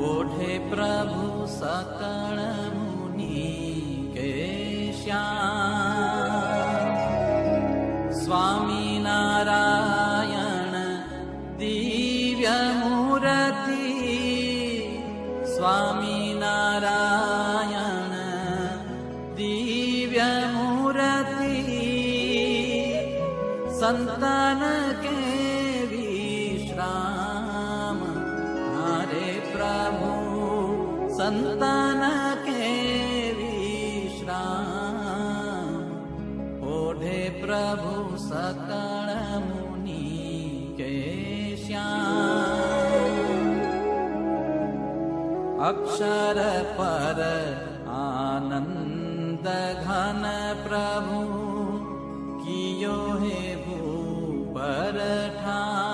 ओढ़े प्रभु सकल मुनि के श्याम। स्वामी नारायण दिव्य मूर्ति, स्वामी नारायण दिव्य मूर्ति। संतन के विश्राम हरे प्रभु, संतन के विश्राम। ओढ़े प्रभु सकल मुनि के श्याम। अक्षर पर आनंद घन प्रभु, कियो हे भूपर ठान।